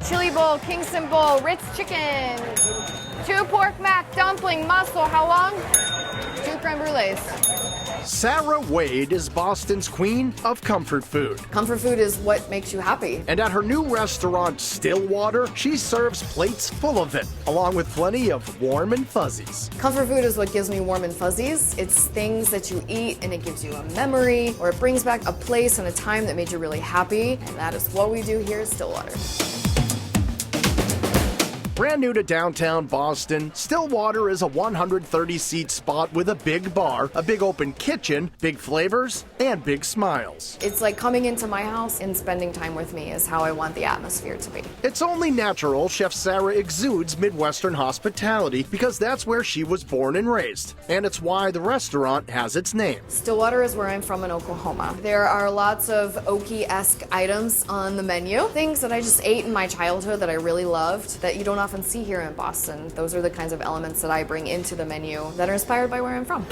chili bowl, Kingston bowl, Ritz chicken, 2 pork mac, dumpling, mussel. How long? 2 creme brulees. Sarah Wade is Boston's queen of comfort food. Comfort food is what makes you happy. And at her new restaurant, Stillwater, she serves plates full of it, along with plenty of warm and fuzzies. Comfort food is what gives me warm and fuzzies. It's things that you eat and it gives you a memory, or it brings back a place and a time that made you really happy. And that is what we do here at Stillwater. Brand new to downtown Boston, Stillwater is a 130-seat spot with a big bar, a big open kitchen, big flavors, and big smiles. It's like coming into my house and spending time with me is how I want the atmosphere to be. It's only natural Chef Sarah exudes Midwestern hospitality because that's where she was born and raised. And it's why the restaurant has its name. Stillwater is where I'm from in Oklahoma. There are lots of Okie-esque items on the menu. Things that I just ate in my childhood that I really loved that you don't often see here in Boston. Those are the kinds of elements that I bring into the menu that are inspired by where I'm from.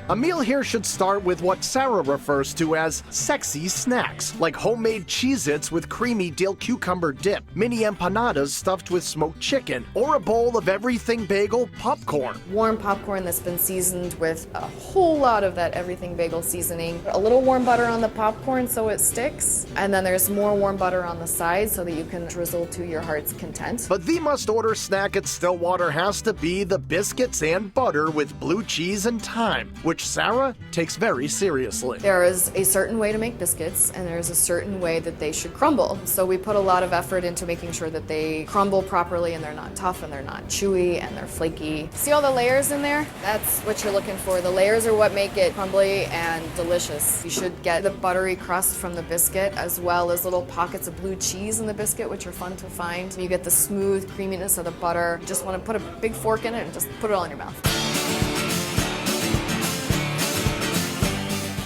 A meal here should start with what Sarah refers to as sexy snacks, like homemade Cheez-Its with creamy dill cucumber dip, mini empanadas stuffed with smoked chicken, or a bowl of everything bagel popcorn. Warm popcorn that's been seasoned with a whole lot of that everything bagel seasoning. A little warm butter on the popcorn so it sticks, and then there's more warm butter on the side so that you can drizzle to your heart's content. But the must-order snack at Stillwater has to be the biscuits and butter with blue cheese and thyme, which Sarah takes very seriously. There is a certain way to make biscuits, and there's a certain way that they should crumble. So we put a lot of effort into making sure that they crumble properly and they're not tough and they're not chewy and they're flaky. See all the layers in there? That's what you're looking for. The layers are what make it crumbly and delicious. You should get the buttery crust from the biscuit as well as little pockets of blue cheese in the biscuit, which are fun to find. You get the smooth creaminess of the butter. You just want to put a big fork in it and just put it all in your mouth.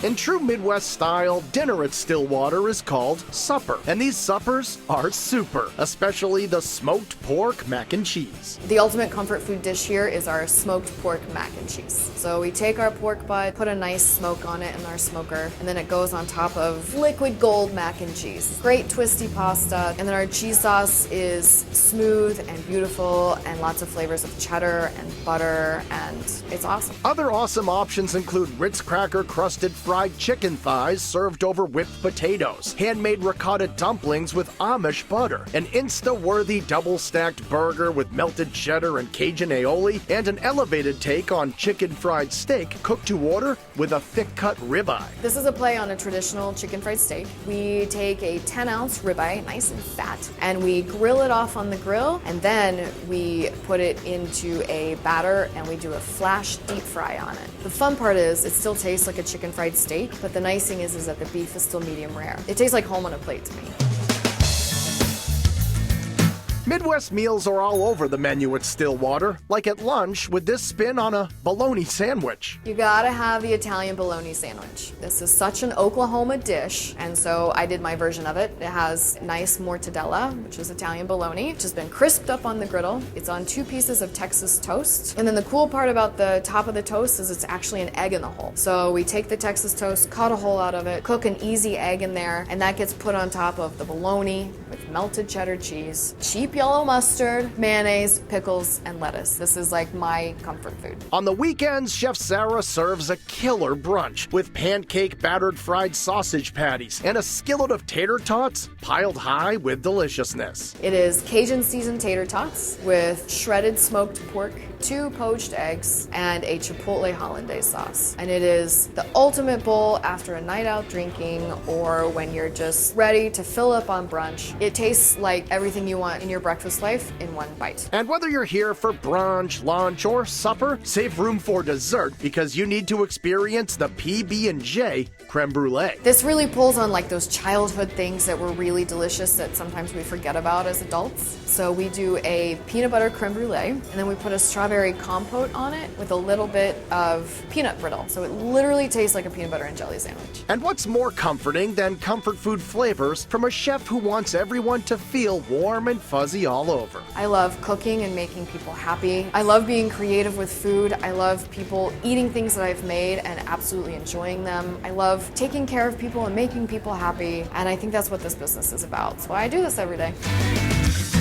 In true Midwest style, dinner at Stillwater is called supper, and these suppers are super, especially the smoked pork mac and cheese. The ultimate comfort food dish here is our smoked pork mac and cheese. So we take our pork butt, put a nice smoke on it in our smoker, and then it goes on top of liquid gold mac and cheese. Great twisty pasta, and then our cheese sauce is smooth and beautiful and lots of flavors of cheddar and butter, and it's awesome. Other awesome options include Ritz cracker crusted fried chicken thighs served over whipped potatoes, handmade ricotta dumplings with Amish butter, an Insta-worthy double-stacked burger with melted cheddar and Cajun aioli, and an elevated take on chicken fried steak cooked to order with a thick-cut ribeye. This is a play on a traditional chicken fried steak. We take a 10-ounce ribeye, nice and fat, and we grill it off on the grill, and then we put it into a batter and we do a flash deep fry on it. The fun part is it still tastes like a chicken fried steak, but the nice thing is that the beef is still medium rare. It tastes like home on a plate to me. Midwest meals are all over the menu at Stillwater, like at lunch with this spin on a bologna sandwich. You gotta have the Italian bologna sandwich. This is such an Oklahoma dish, and so I did my version of it. It has nice mortadella, which is Italian bologna, which has been crisped up on the griddle. It's on 2 pieces of Texas toast. And then the cool part about the top of the toast is it's actually an egg in the hole. So we take the Texas toast, cut a hole out of it, cook an easy egg in there, and that gets put on top of the bologna with melted cheddar cheese, cheap yellow mustard, mayonnaise, pickles, and lettuce. This is like my comfort food. On the weekends, Chef Sarah serves a killer brunch with pancake battered fried sausage patties and a skillet of tater tots piled high with deliciousness. It is Cajun seasoned tater tots with shredded smoked pork, 2 poached eggs, and a chipotle hollandaise sauce. And it is the ultimate bowl after a night out drinking or when you're just ready to fill up on brunch. It tastes like everything you want in your breakfast life in one bite. And whether you're here for brunch, lunch, or supper, save room for dessert because you need to experience the PB&J creme brulee. This really pulls on like those childhood things that were really delicious that sometimes we forget about as adults. So we do a peanut butter creme brulee, and then we put a strawberry compote on it with a little bit of peanut brittle. So it literally tastes like a peanut butter and jelly sandwich. And what's more comforting than comfort food flavors from a chef who wants everyone to feel warm and fuzzy fuzzy all over. I love cooking and making people happy. I love being creative with food. I love people eating things that I've made and absolutely enjoying them. I love taking care of people and making people happy, and I think that's what this business is about. That's why I do this every day.